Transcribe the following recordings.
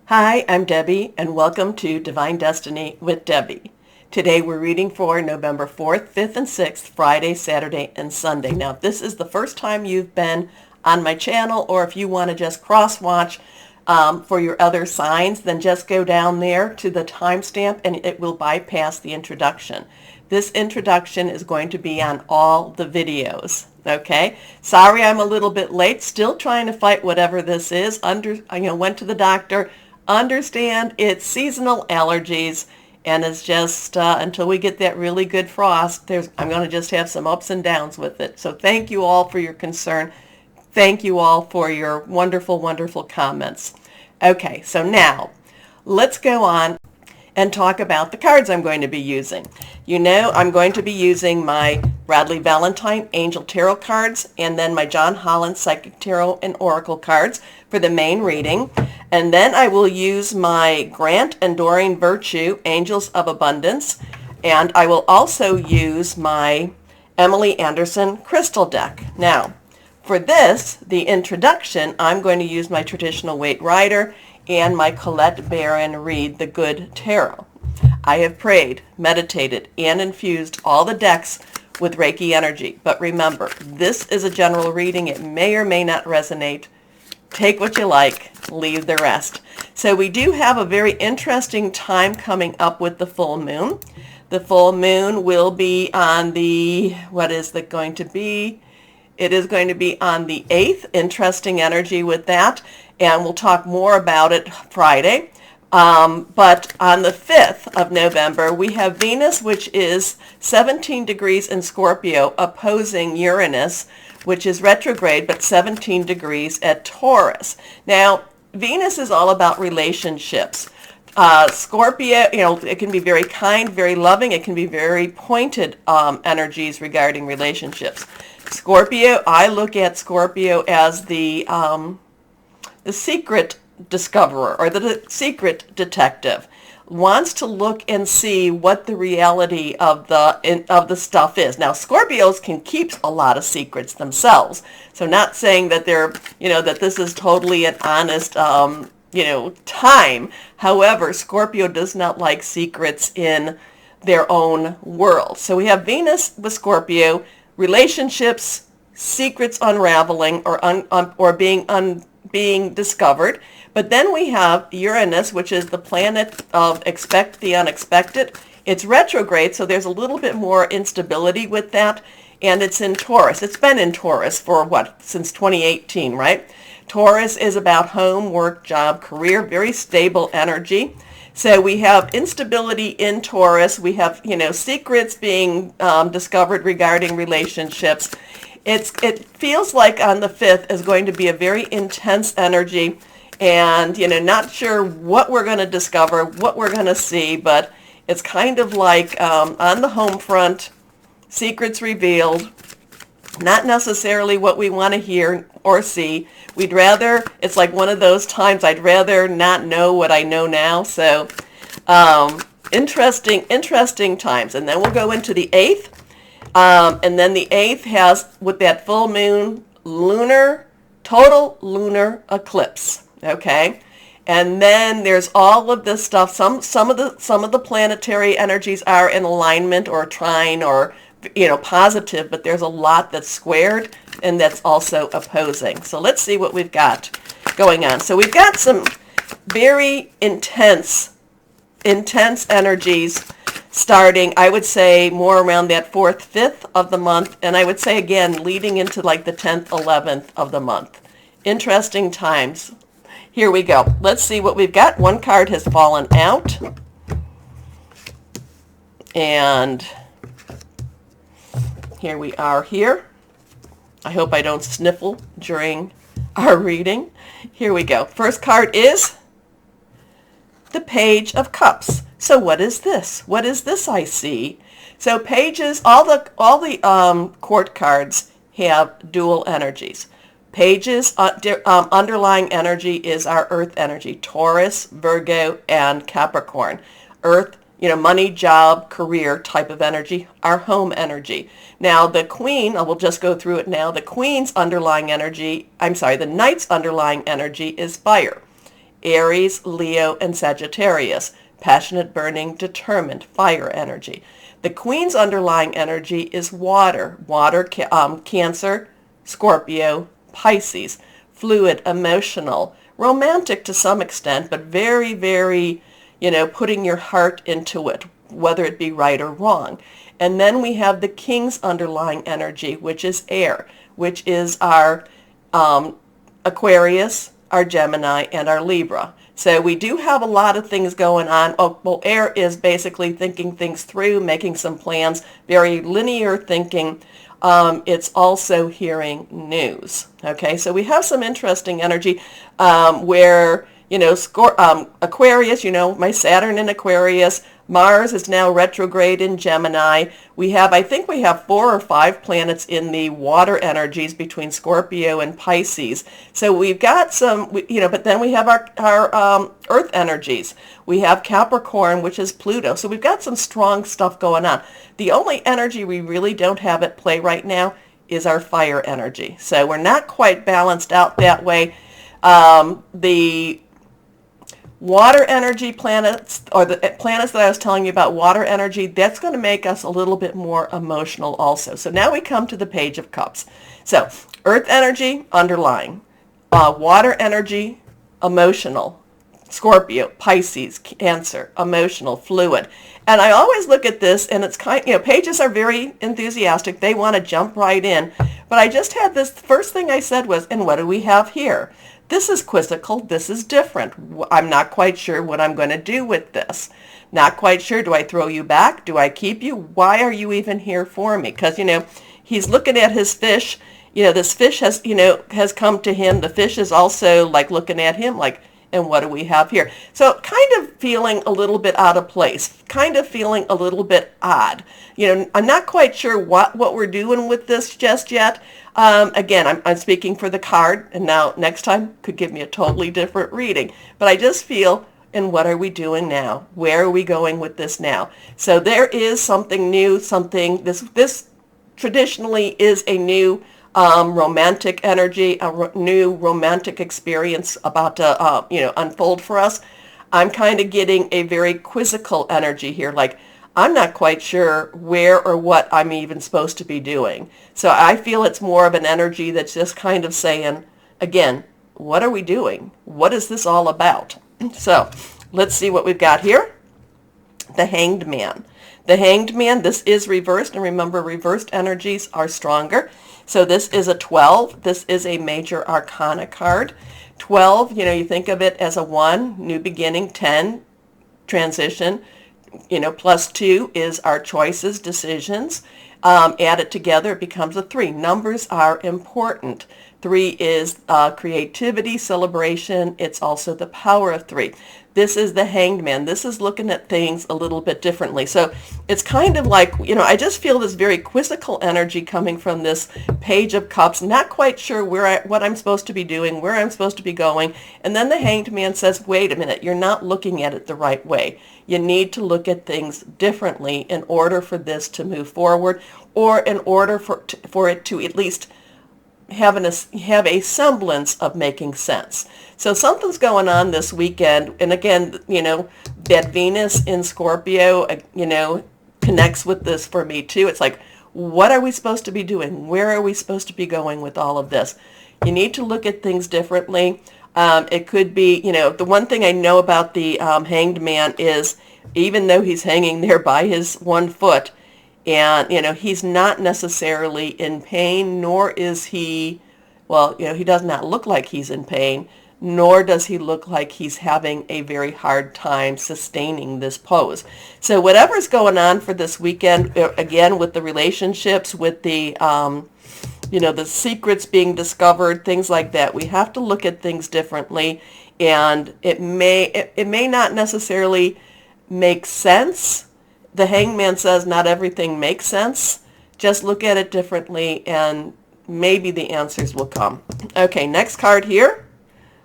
Hi, I'm Debbie, and welcome to Divine Destiny with Debbie. Today we're reading for November 4th, 5th, and 6th, Friday, Saturday, and Sunday. Now, if this is the first time you've been on my channel, or if you want to just cross-watch for your other signs, then just go down there to the timestamp and it will bypass the introduction. This introduction is going to be on all the videos. Okay, sorry I'm a little bit late, still trying to fight whatever this is. Went to the doctor, understand it's seasonal allergies, and it's just until we get that really good frost, I'm going to just have some ups and downs with it. So thank you all for your concern. Thank you all for your wonderful, wonderful comments. Okay, so now let's go on and talk about the cards I'm going to be using. You know, I'm going to be using my Bradley Valentine Angel Tarot cards and then my John Holland Psychic Tarot and Oracle cards for the main reading. And then I will use my Grant and Doreen Virtue Angels of Abundance. And I will also use my Emily Anderson Crystal deck. Now, for this, the introduction, I'm going to use my traditional Waite Rider and my Colette Baron Reed The Good Tarot. I have prayed, meditated, and infused all the decks with Reiki energy. But remember, this is a general reading. It may or may not resonate. Take what you like, leave the rest. So we do have a very interesting time coming up with the full moon. The full moon will be on the, what is it going to be? It is going to be on the 8th. Interesting energy with that. And we'll talk more about it Friday. But on the 5th of November, we have Venus, which is 17 degrees in Scorpio, opposing Uranus, which is retrograde, but 17 degrees at Taurus. Now, Venus is all about relationships. Scorpio, it can be very kind, very loving. It can be very pointed energies regarding relationships. Scorpio, I look at Scorpio as the secret discoverer or the secret detective. Wants to look and see what the reality of the stuff is. Now, Scorpios can keep a lot of secrets themselves. So not saying that they're, that this is totally an honest, time. However, Scorpio does not like secrets in their own world. So we have Venus with Scorpio, relationships, secrets unraveling or being discovered. But then we have Uranus, which is the planet of expect the unexpected. It's retrograde, so there's a little bit more instability with that. And it's in Taurus. It's been in Taurus for since 2018, right? Taurus is about home, work, job, career, very stable energy. So we have instability in Taurus. We have, secrets being discovered regarding relationships. It feels like on the 5th is going to be a very intense energy, and not sure what we're going to discover, what we're going to see, but it's kind of like on the home front, secrets revealed, not necessarily what we want to hear or see. It's like one of those times I'd rather not know what I know now. So interesting times. And then we'll go into the 8th. And then the 8th has, with that full moon, total lunar eclipse. Okay. And then there's all of this stuff. Some of the planetary energies are in alignment or trine or positive, but there's a lot that's squared and that's also opposing. So let's see what we've got going on. So we've got some very intense energies starting, I would say, more around that 4th, 5th of the month, and I would say again leading into like the 10th, 11th of the month. Interesting times. Here we go. Let's see what we've got. One card has fallen out. And here we are here. I hope I don't sniffle during our reading. Here we go. First card is the Page of Cups. So what is this? What is this I see? So pages, all the court cards have dual energies. Pages, underlying energy is our earth energy, Taurus, Virgo, and Capricorn. Earth, money, job, career type of energy, our home energy. Now the Queen, I will just go through it now. The Queen's underlying energy, the Knight's underlying energy is fire. Aries, Leo, and Sagittarius. Passionate, burning, determined, fire energy. The Queen's underlying energy is water. Cancer, Scorpio, Pisces. Fluid, emotional, romantic to some extent, but very, very, putting your heart into it, whether it be right or wrong. And then we have the King's underlying energy, which is air, which is our Aquarius, our Gemini, and our Libra. So we do have a lot of things going on. Oh, well, air is basically thinking things through, making some plans, very linear thinking. It's also hearing news. Okay, so we have some interesting energy where, Aquarius, my Saturn in Aquarius. Mars is now retrograde in Gemini. I think we have 4 or 5 planets in the water energies between Scorpio and Pisces. So we've got some, but then we have our Earth energies. We have Capricorn, which is Pluto. So we've got some strong stuff going on. The only energy we really don't have at play right now is our fire energy. So we're not quite balanced out that way. The water energy planets, or the planets that I was telling you about, water energy, that's going to make us a little bit more emotional also. So now we come to the Page of Cups. So Earth energy, underlying. Water energy, emotional. Scorpio, Pisces, Cancer, emotional, fluid. And I always look at this, and it's pages are very enthusiastic. They want to jump right in. But I just had this, first thing I said was, and what do we have here? This is quizzical. This is different. I'm not quite sure what I'm going to do with this. Not quite sure. Do I throw you back? Do I keep you? Why are you even here for me? Because, he's looking at his fish. This fish has come to him. The fish is also like looking at him like, and what do we have here? So kind of feeling a little bit out of place, kind of feeling a little bit odd. I'm not quite sure what we're doing with this just yet. Again, I'm speaking for the card, and now next time could give me a totally different reading. But I just feel, and what are we doing now? Where are we going with this now? So there is something new, this traditionally is a new romantic energy, new romantic experience about to, unfold for us. I'm kind of getting a very quizzical energy here, like I'm not quite sure where or what I'm even supposed to be doing. So I feel it's more of an energy that's just kind of saying, again, what are we doing? What is this all about? So let's see what we've got here. The Hanged Man. The Hanged Man, this is reversed, and remember, reversed energies are stronger. So this is a 12. This is a major arcana card. 12, you think of it as a 1, new beginning, 10, transition. Plus 2 is our choices, decisions. Add it together, it becomes a 3. Numbers are important. 3 is creativity, celebration. It's also the power of 3. This is the Hanged Man. This is looking at things a little bit differently. So it's kind of like, I just feel this very quizzical energy coming from this Page of Cups. Not quite sure what I'm supposed to be doing, where I'm supposed to be going. And then the Hanged Man says, wait a minute, you're not looking at it the right way. You need to look at things differently in order for this to move forward, or in order for it to at least have a semblance of making sense. So something's going on this weekend, and again, that Venus in Scorpio, connects with this for me too. It's like, what are we supposed to be doing? Where are we supposed to be going with all of this? You need to look at things differently. It could be, the one thing I know about the Hanged Man is, even though he's hanging there by his 1 foot, and, he's not necessarily in pain, nor is he, he does not look like he's in pain, nor does he look like he's having a very hard time sustaining this pose. So whatever's going on for this weekend, again, with the relationships, with the, the secrets being discovered, things like that, we have to look at things differently, and it may not necessarily make sense. The Hanged Man says not everything makes sense. Just look at it differently, and maybe the answers will come. Okay, next card here.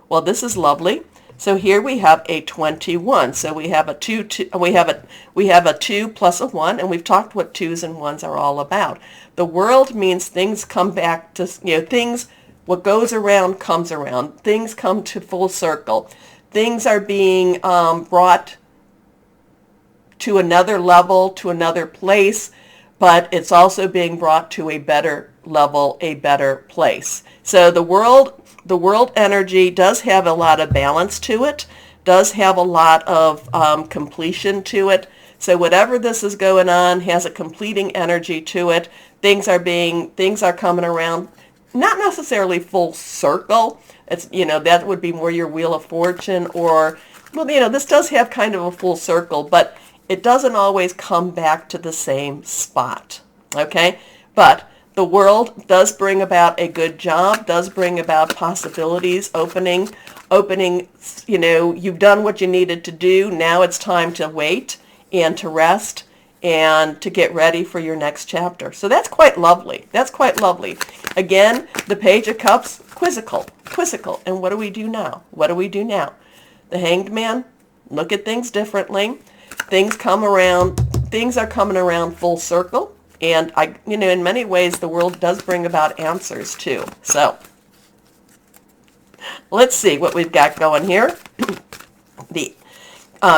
Well, this is lovely. So here we have a 21. So we have a 2, we have a 2 plus a 1, and we've talked what 2s and 1s are all about. The world means things come back to, things, what goes around comes around. Things come to full circle. things are being brought to another level, to another place, but it's also being brought to a better level, a better place. So the world energy does have a lot of balance to it, does have a lot of completion to it. So whatever this is going on has a completing energy to it. Things are coming around, not necessarily full circle. It's, that would be more your Wheel of Fortune, or, well, this does have kind of a full circle, but it doesn't always come back to the same spot, okay? But the world does bring about a good job, does bring about possibilities, opening, you've done what you needed to do. Now it's time to wait and to rest and to get ready for your next chapter. So that's quite lovely. That's quite lovely. Again, the Page of Cups, quizzical. And what do we do now? What do we do now? The Hanged Man, look at things differently. Things are coming around full circle. And in many ways, the world does bring about answers too. So let's see what we've got going here. The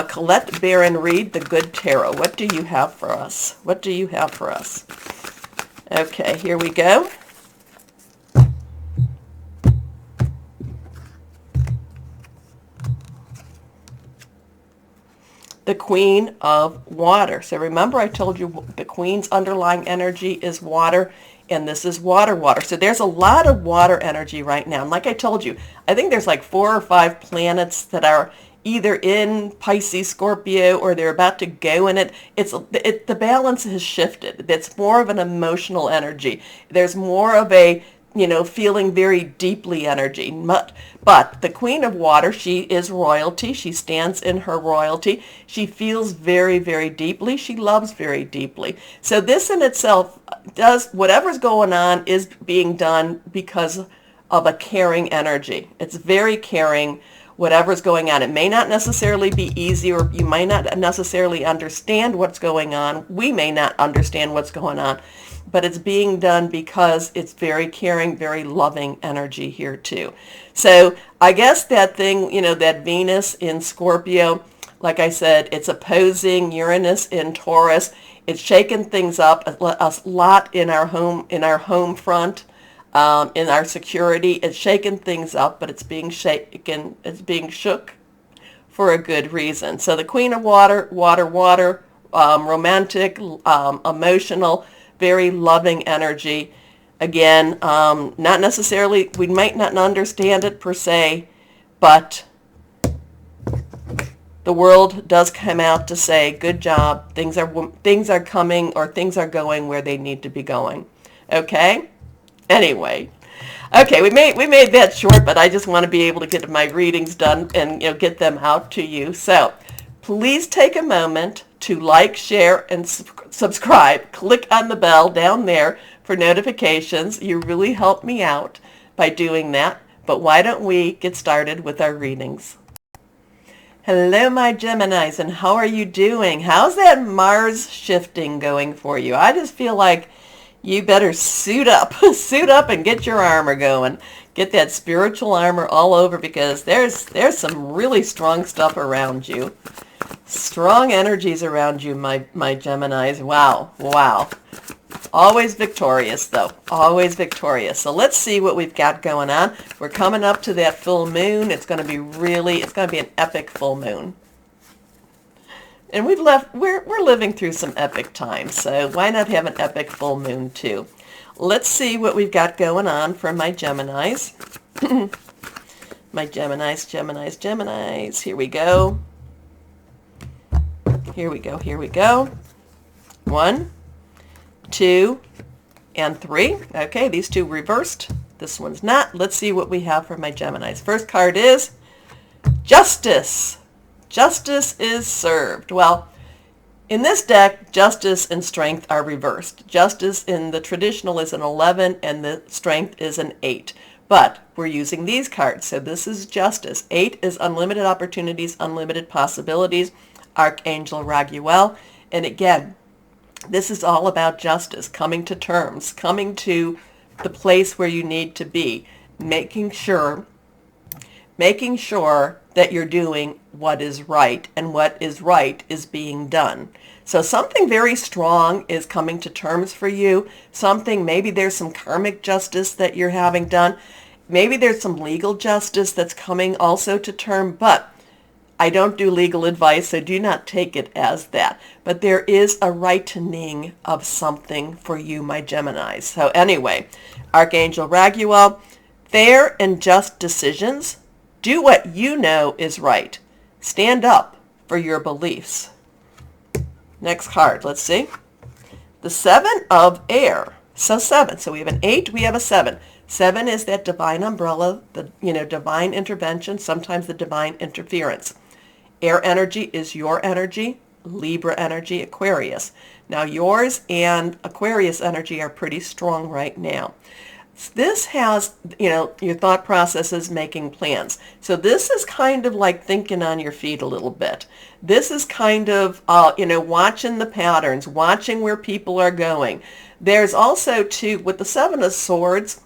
Colette Baron Reed, the Good Tarot. What do you have for us? What do you have for us? Okay, here we go. The Queen of Water. So remember I told you the Queen's underlying energy is water, and this is water. So there's a lot of water energy right now. And like I told you, I think there's like 4 or 5 planets that are either in Pisces, Scorpio, or they're about to go in it. The balance has shifted. It's more of an emotional energy. There's more of a feeling very deeply energy. But the Queen of Water, she is royalty. She stands in her royalty. She feels very, very deeply. She loves very deeply. So this in itself whatever's going on is being done because of a caring energy. It's very caring, whatever's going on. It may not necessarily be easy, or you might not necessarily understand what's going on. We may not understand what's going on. But it's being done because it's very caring, very loving energy here too. So I guess that thing, that Venus in Scorpio, like I said, it's opposing Uranus in Taurus. It's shaking things up a lot in our home front, in our security. It's shaking things up, but it's being shaken, it's being shook for a good reason. So the Queen of Water, romantic, emotional, very loving energy. Again, not necessarily, we might not understand it per se, but the world does come out to say, good job, things are coming, or things are going where they need to be going. Okay? Anyway. Okay, we made that short, but I just want to be able to get my readings done and get them out to you. So please take a moment to like, share, and subscribe. Click on the bell down there for notifications. You really help me out by doing that. But why don't we get started with our readings? Hello, my Geminis, and how are you doing? How's that Mars shifting going for you? I just feel like you better suit up. Suit up and get your armor going. Get that spiritual armor all over, because there's some really strong stuff around you. Strong energies around you, my Geminis. Wow. Always victorious, though. Always victorious. So let's see what we've got going on. We're coming up to that full moon. It's going to be an epic full moon. And we're living through some epic times, so why not have an epic full moon too? Let's see what we've got going on for my Geminis. My Geminis. Here we go. Here we go. 1, 2, and 3. Okay, these two reversed. This one's not. Let's see what we have for my Geminis. First card is Justice. Justice is served. Well, in this deck, justice and strength are reversed. Justice in the traditional is an 11, and the strength is an 8. But we're using these cards, so this is justice. 8 is unlimited opportunities, unlimited possibilities. Archangel Raguel. And again, this is all about justice, coming to terms, coming to the place where you need to be, making sure that you're doing what is right, and what is right is being done. So something very strong is coming to terms for you. Something, maybe there's some karmic justice that you're having done. Maybe there's some legal justice that's coming also to term, but I don't do legal advice, so do not take it as that. But there is a rightening of something for you, my Geminis. So anyway, Archangel Raguel, fair and just decisions. Do what you know is right. Stand up for your beliefs. Next card, let's see. The 7 of air. So 7. So we have an 8, we have a 7. 7 is that divine umbrella, the divine intervention, sometimes the divine interference. Air energy is your energy, Libra energy, Aquarius. Now yours and Aquarius energy are pretty strong right now. This has, your thought processes, making plans. So this is kind of like thinking on your feet a little bit. This is kind of, watching the patterns, watching where people are going. There's also, too, with the 7 of Swords,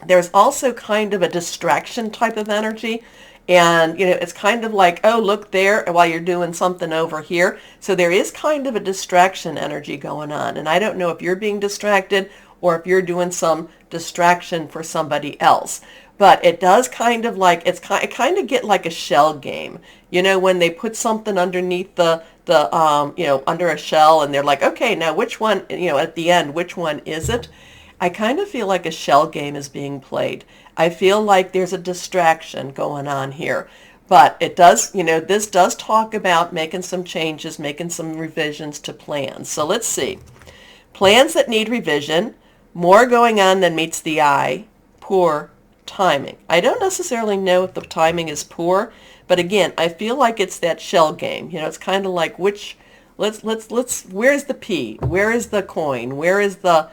there's also kind of a distraction type of energy. And, it's kind of like, oh, look there while you're doing something over here. So there is kind of a distraction energy going on. And I don't know if you're being distracted or if you're doing some distraction for somebody else. But it does kind of like, it kind of get like a shell game. When they put something underneath under a shell and they're like, okay, now which one, at the end, which one is it? I kind of feel like a shell game is being played. I feel like there's a distraction going on here. But it does, this does talk about making some changes, making some revisions to plans. So let's see. Plans that need revision, more going on than meets the eye, poor timing. I don't necessarily know if the timing is poor, but again, I feel like it's that shell game. It's kind of like where's the P? Where is the coin? Where is the,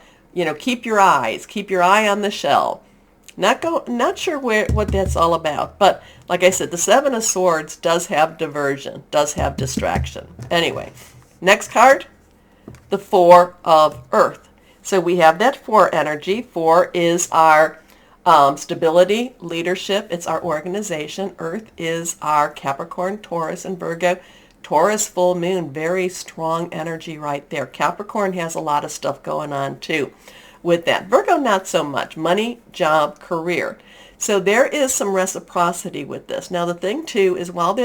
keep your eye on the shell. Not sure what that's all about, but like I said, the 7 of Swords does have diversion, does have distraction. Anyway, next card, the 4 of Earth. So we have that 4 energy. 4 is our stability, leadership. It's our organization. Earth is our Capricorn, Taurus, and Virgo. Taurus full moon, very strong energy right there. Capricorn has a lot of stuff going on too with that. Virgo, not so much. Money, job, career. So there is some reciprocity with this. Now the thing too is while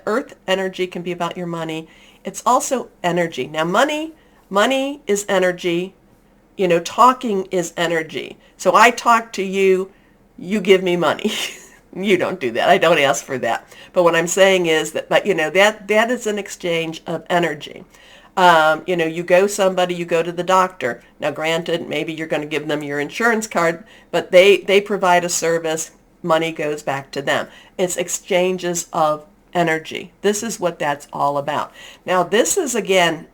Earth energy can be about your money, it's also energy. Now money is energy. Talking is energy. So I talk to you, you give me money. You don't do that. I don't ask for that. But what I'm saying is that that is an exchange of energy. You go to the doctor. Now granted, maybe you're going to give them your insurance card, but they provide a service, money goes back to them. It's exchanges of energy. This is what that's all about. Now this is again,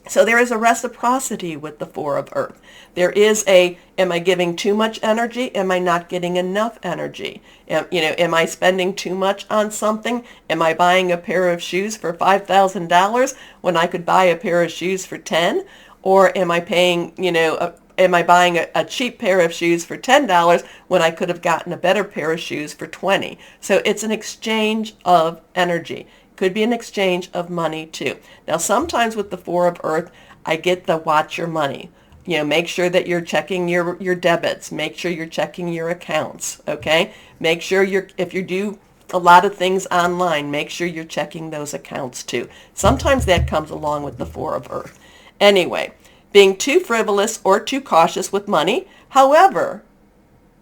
so there is a reciprocity with the 4 of Earth. There is am I giving too much energy? Am I not getting enough energy? Am I spending too much on something? Am I buying a pair of shoes for $5,000 when I could buy a pair of shoes for 10? Or am I paying, am I buying a cheap pair of shoes for $10 when I could have gotten a better pair of shoes for 20? So it's an exchange of energy. Could be an exchange of money too. Now sometimes with the 4 of Earth, I get the watch your money. Make sure that you're checking your debits. Make sure you're checking your accounts, okay? Make sure if you do a lot of things online, make sure you're checking those accounts too. Sometimes that comes along with the 4 of Earth. Anyway, being too frivolous or too cautious with money. However,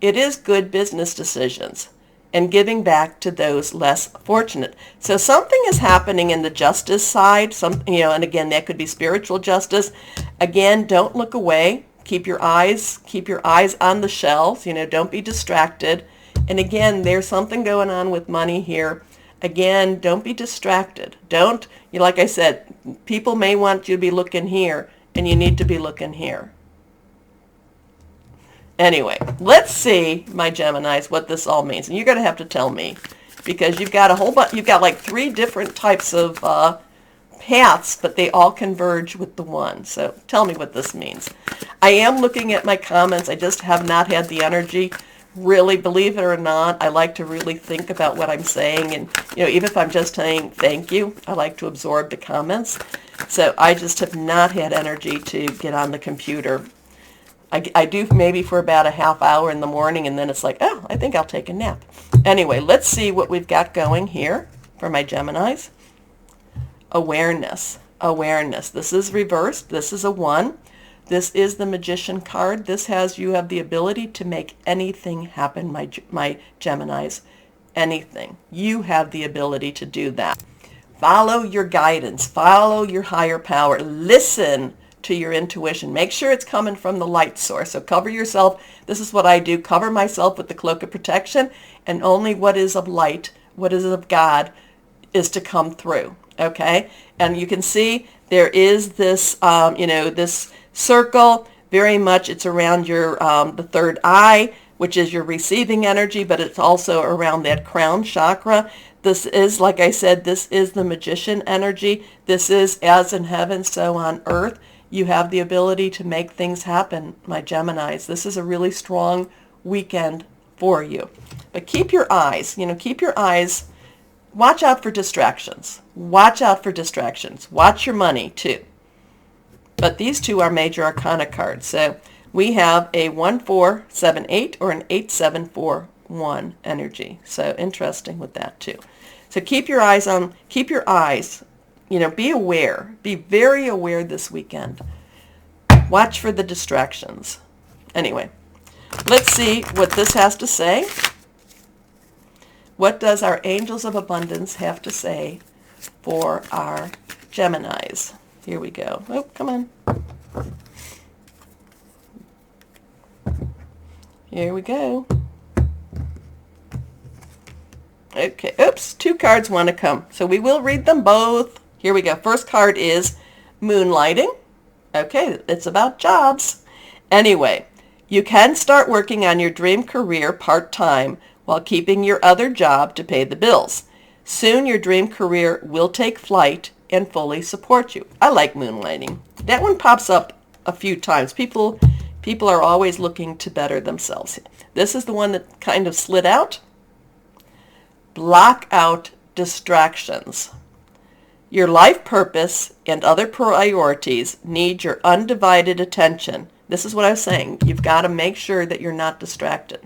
it is good business decisions and giving back to those less fortunate. So something is happening in the justice side, and again, that could be spiritual justice. Again, don't look away. Keep your eyes on the shelves, don't be distracted. And again, there's something going on with money here. Again, don't be distracted. Like I said, people may want you to be looking here, and you need to be looking here. Anyway, let's see, my Geminis, what this all means. And you're going to have to tell me, because you've got a whole bunch, you've got like 3 different types of paths, but they all converge with the one. So tell me what this means. I am looking at my comments. I just have not had the energy really, believe it or not, I like to really think about what I'm saying. And, even if I'm just saying thank you, I like to absorb the comments. So I just have not had energy to get on the computer. I do maybe for about a half hour in the morning, and then it's like, oh, I think I'll take a nap. Anyway, let's see what we've got going here for my Geminis. Awareness. Awareness. This is reversed. This is a 1. This is the Magician card. This has, you have the ability to make anything happen, my Geminis. Anything. You have the ability to do that. Follow your guidance. Follow your higher power. Listen to your intuition. Make sure it's coming from the light source. So cover yourself. This is what I do. Cover myself with the cloak of protection, and only what is of light, what is of God, is to come through. Okay? And you can see there is this, this circle. Very much it's around your, the third eye, which is your receiving energy, but it's also around that crown chakra. This is, like I said, this is the Magician energy. This is as in heaven, so on earth. You have the ability to make things happen, my Geminis. This is a really strong weekend for you. But keep your eyes, watch out for distractions. Watch out for distractions. Watch your money, too. But these two are major arcana cards. So we have a 1-4-7-8 or an 8-7-4-1 energy. So interesting with that, too. So keep your eyes, be aware. Be very aware this weekend. Watch for the distractions. Anyway, let's see what this has to say. What does our angels of abundance have to say for our Geminis? Here we go. Oh, come on. Here we go. Okay, oops, 2 cards want to come. So we will read them both. Here we go. First card is moonlighting. Okay, it's about jobs. Anyway, you can start working on your dream career part-time while keeping your other job to pay the bills. Soon your dream career will take flight and fully support you. I like moonlighting. That one pops up a few times. People are always looking to better themselves. This is the one that kind of slid out. Block out distractions. Your life purpose and other priorities need your undivided attention. This is what I was saying. You've got to make sure that you're not distracted.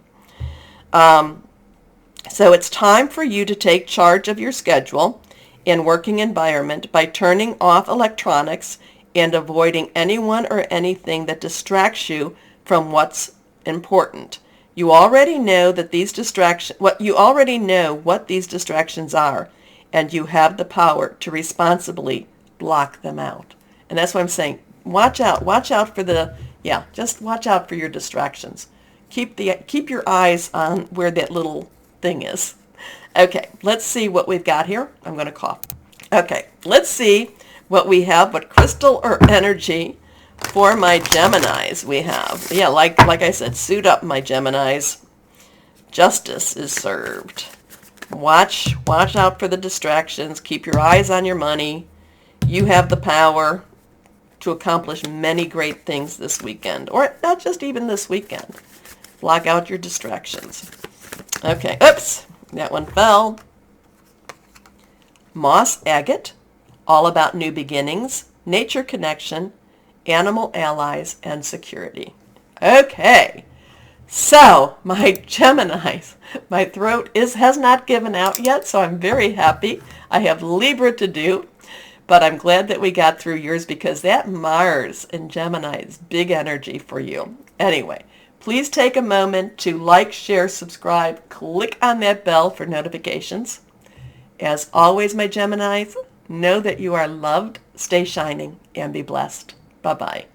So it's time for you to take charge of your schedule and working environment by turning off electronics and avoiding anyone or anything that distracts you from what's important. You already know that these distractions, what these distractions are, and you have the power to responsibly block them out. And that's what I'm saying. Watch out for just watch out for your distractions. Keep your eyes on where that little thing is. Okay, let's see what we've got here. I'm going to cough. Okay, let's see what we have, what crystal or energy for my Geminis we have. Yeah, like I said, suit up, my Geminis. Justice is served. Watch out for the distractions. Keep your eyes on your money. You have the power to accomplish many great things this weekend, or not just even this weekend. Block out your distractions. Okay, oops, that one fell. Moss agate, all about new beginnings, nature connection, animal allies, and security. Okay, so my Geminis, my throat has not given out yet, so I'm very happy. I have Libra to do, but I'm glad that we got through yours because that Mars in Gemini is big energy for you. Anyway, please take a moment to like, share, subscribe, click on that bell for notifications. As always, my Geminis, know that you are loved, stay shining, and be blessed. Bye-bye.